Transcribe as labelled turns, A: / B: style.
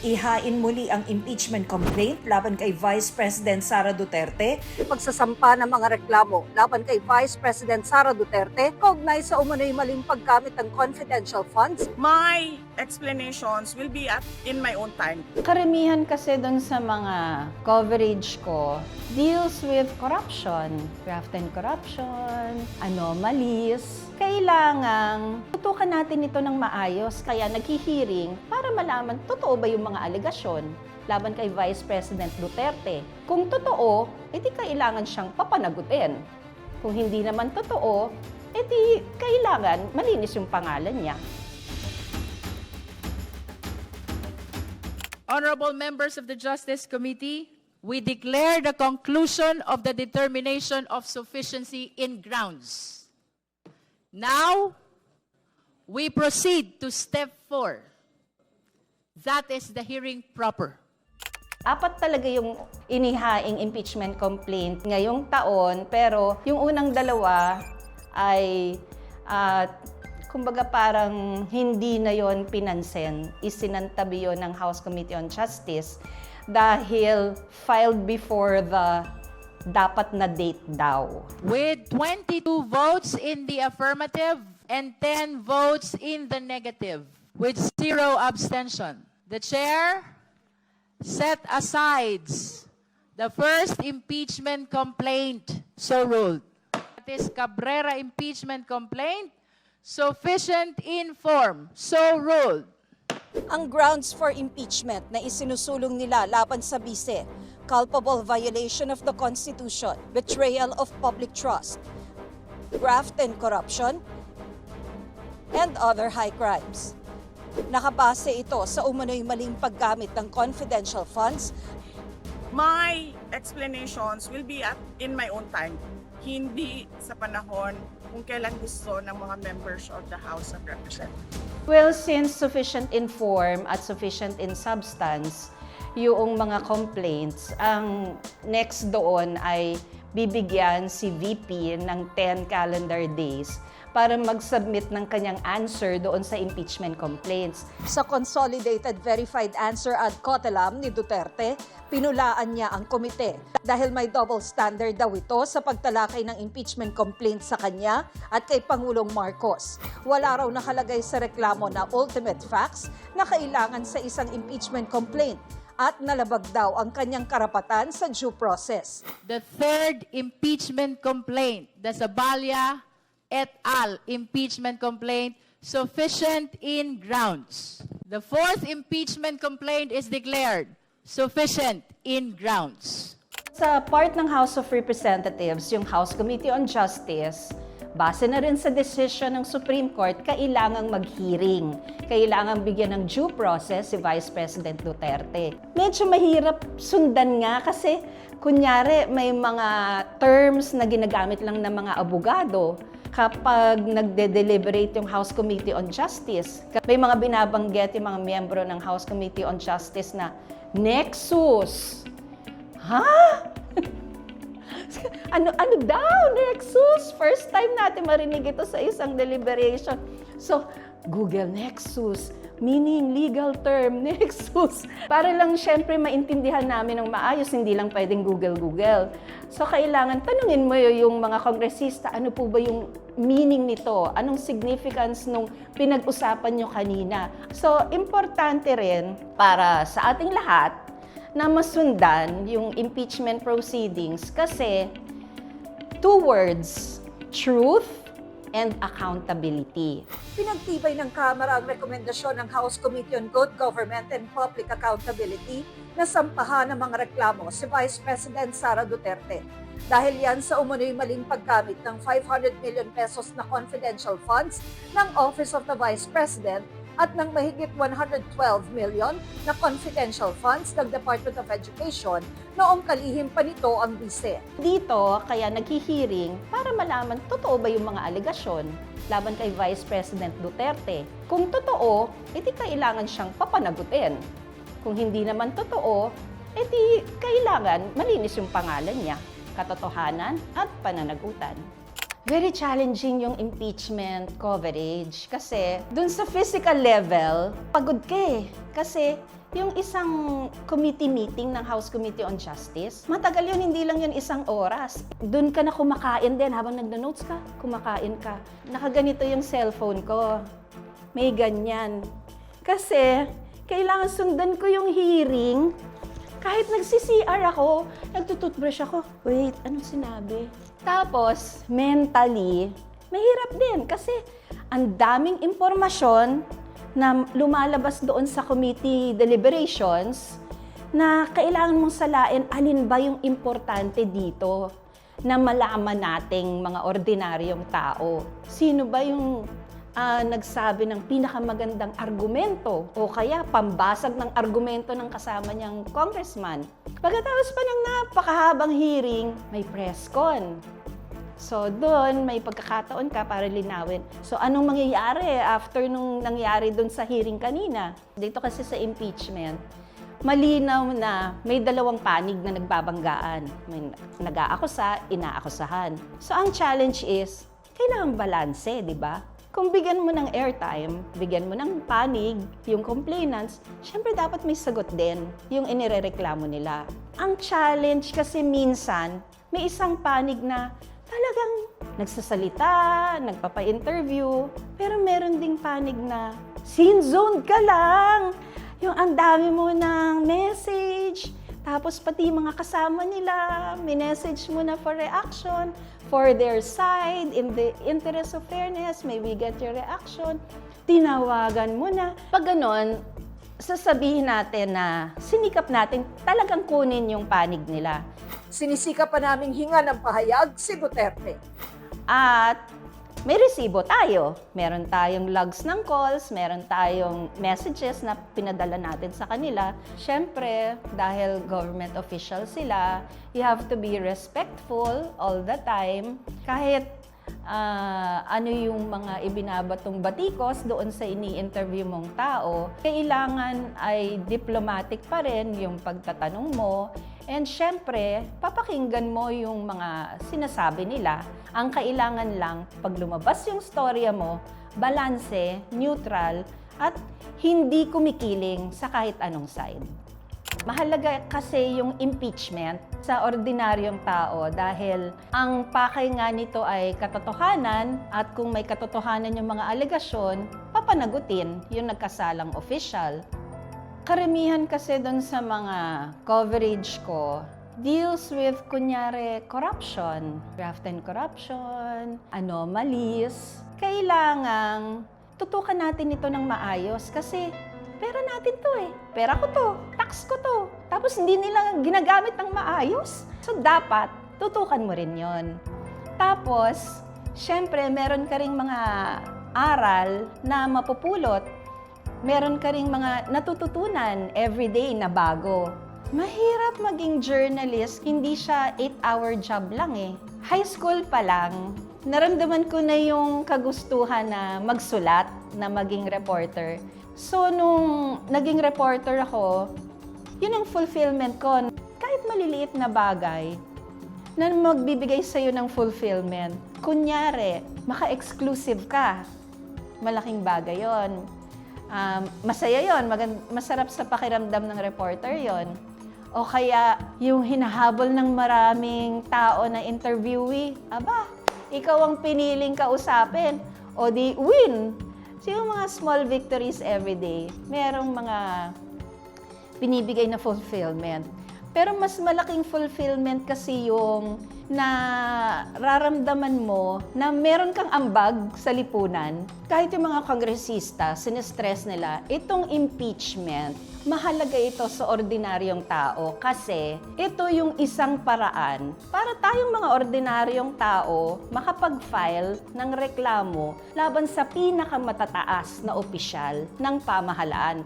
A: ihain muli ang impeachment complaint laban kay Vice President Sara Duterte.
B: Pagsasampa ng mga reklamo laban kay Vice President Sara Duterte kaugnay sa umano'y maling paggamit ng confidential funds.
C: My explanations will be in my own time.
D: Karamihan kasi doon sa mga coverage ko deals with corruption, graft and corruption, anomalies. Kailangang tutukan natin ito ng maayos, kaya naghihiring para malaman totoo ba yung mga alegasyon laban kay Vice President Duterte. Kung totoo, edi kailangan siyang papanagutin. Kung hindi naman totoo, edi kailangan malinis yung pangalan niya.
E: Honorable members of the Justice Committee, we declare the conclusion of the determination of sufficiency in grounds. Now, we proceed to step 4. That is the hearing proper.
D: Apat talaga yung inihaing impeachment complaint ngayong taon, pero yung unang dalawa ay kumbaga parang hindi na yon pinansin. Isinantabi yon ng House Committee on Justice dahil filed before the dapat na date daw.
E: With 22 votes in the affirmative and 10 votes in the negative, with 0 abstention, the chair set aside the first impeachment complaint, so ruled. That is Cabrera impeachment complaint, sufficient in form, so ruled.
B: Ang grounds for impeachment na isinusulong nila laban sa bise, culpable violation of the Constitution, betrayal of public trust, graft and corruption, and other high crimes. Nakabase ito sa umano'y maling paggamit ng confidential funds.
C: My explanations will be in my own time. Hindi sa panahon kung kailan gusto ng mga members of the House of Representatives.
D: Well, since sufficient in form at sufficient in substance, yung mga complaints, ang next doon ay bibigyan si VP ng 10 calendar days para mag-submit ng kanyang answer doon sa impeachment complaints.
B: Sa consolidated verified answer ad cautelam ni Duterte, pinulaan niya ang komite dahil may double standard daw ito sa pagtalakay ng impeachment complaint sa kanya at kay Pangulong Marcos. Wala raw nakalagay sa reklamo na ultimate facts na kailangan sa isang impeachment complaint at nalabag daw ang kanyang karapatan sa due process.
E: The third impeachment complaint, the Zabalia et al. Impeachment complaint, sufficient in grounds. The fourth impeachment complaint is declared sufficient in grounds.
D: Sa part ng House of Representatives, yung House Committee on Justice, base na rin sa decision ng Supreme Court, kailangang mag-hearing. Kailangang bigyan ng due process si Vice President Duterte. Medyo mahirap sundan nga kasi kunyari may mga terms na ginagamit lang ng mga abogado kapag nagde-deliberate yung House Committee on Justice. May mga binabanggit yung mga miyembro ng House Committee on Justice na nexus. Ha? Ano daw, nexus? First time natin marinig ito sa isang deliberation. So, Google Nexus, meaning legal term, nexus. Para lang syempre maintindihan namin ng maayos, hindi lang pwedeng Google. So, kailangan tanungin mo yung mga kongresista, ano po ba yung meaning nito? Anong significance nung pinag-usapan nyo kanina? So, importante rin para sa ating lahat na masundan yung impeachment proceedings kasi 2 words, truth and accountability.
B: Pinagtibay ng Kamara ang rekomendasyon ng House Committee on Good Government and Public Accountability na sampahan ng mga reklamo si Vice President Sara Duterte. Dahil yan sa umano'y maling paggamit ng 500 million pesos na confidential funds ng Office of the Vice President at ng mahigit 112 million na confidential funds ng Department of Education noong kalihim pa nito ang bise.
D: Dito, kaya naghihiring para malaman totoo ba yung mga alegasyon laban kay Vice President Duterte. Kung totoo, edi kailangan siyang papanagutin. Kung hindi naman totoo, edi kailangan malinis yung pangalan niya, katotohanan at pananagutan. Very challenging yung impeachment coverage kasi dun sa physical level, pagod ka eh. Kasi Yung isang committee meeting ng House Committee on Justice, matagal yun, hindi lang yun isang oras. Doon ka na kumakain din, habang nagda-notes ka, kumakain ka. Nakaganito yung cellphone ko. May ganyan. Kasi, kailangan sundan ko yung hearing. Kahit nagsi-CR ako, nagtututbrush ako. Wait, anong sinabi? Tapos, mentally, mahirap din kasi ang daming impormasyon na lumalabas doon sa committee deliberations na kailangan mong salain alin ba yung importante dito na malaman nating mga ordinaryong tao. Sino ba yung nagsabi ng pinakamagandang argumento o kaya pambasag ng argumento ng kasama niyang congressman. Pagkatapos pa ng napakahabang hearing, may press con. So, doon, may pagkakataon ka para linawin. So, anong mangyayari after nung nangyari doon sa hearing kanina? Dito kasi sa impeachment, malinaw na may dalawang panig na nagbabanggaan. May nag-aakusa, inaakusahan. So, ang challenge is, kailangan balanse, di ba? Kung bigyan mo ng airtime, bigyan mo ng panig, yung complainants, syempre dapat may sagot din yung inirereklamo nila. Ang challenge kasi minsan, may isang panig na talagang nagsasalita, nagpapa-interview, pero meron ding panig na scene zone ka lang. Yung ang dami mo ng message, tapos pati mga kasama nila, minessage mo na for reaction, for their side, in the interest of fairness, may we get your reaction. Tinawagan mo na. Pag ganon, sasabihin natin na sinikap natin talagang kunin yung panig nila.
B: Sinisika pa naming hinga ng pahayag si Duterte.
D: At may resibo tayo. Meron tayong logs ng calls, meron tayong messages na pinadala natin sa kanila. Siyempre, dahil government official sila, you have to be respectful all the time. Kahit ano yung mga ibinabatong batikos doon sa ini-interview mong tao, kailangan ay diplomatic pa rin yung pagtatanong mo. And syempre, papakinggan mo yung mga sinasabi nila. Ang kailangan lang, pag lumabas yung storya mo, balanse, neutral, at hindi kumikiling sa kahit anong side. Mahalaga kasi yung impeachment sa ordinaryong tao dahil ang pakay nga nito ay katotohanan at kung may katotohanan yung mga alegasyon, papanagutin yung nagkasalang official. Karamihan kasi doon sa mga coverage ko deals with, kunyari, corruption, graft and corruption, anomalies. Kailangang tutukan natin ito ng maayos kasi pera natin to eh. Pera ko to, tax ko to. Tapos hindi nila ginagamit ng maayos. So dapat, tutukan mo rin yon. Tapos, syempre, meron ka ring mga aral na mapupulot. Meron ka ring mga natututunan everyday na bago. Mahirap maging journalist, hindi siya 8-hour job lang eh. High school pa lang, naramdaman ko na yung kagustuhan na magsulat, na maging reporter. So, nung naging reporter ako, yun ang fulfillment ko. Kahit maliliit na bagay na magbibigay sa'yo ng fulfillment. Kunyari, maka-exclusive ka. Malaking bagay yon. Masaya yon, masarap sa pakiramdam ng reporter yon. O kaya yung hinahabol ng maraming tao na interviewee, aba, ikaw ang piniling kausapin, o di win. So yung mga small victories everyday, merong mga binibigay na fulfillment. Pero mas malaking fulfillment kasi yung nararamdaman mo na meron kang ambag sa lipunan. Kahit yung mga kongresista, sinestress nila, itong impeachment, mahalaga ito sa ordinaryong tao kasi ito yung isang paraan para tayong mga ordinaryong tao makapag-file ng reklamo laban sa pinakamatataas na opisyal ng pamahalaan.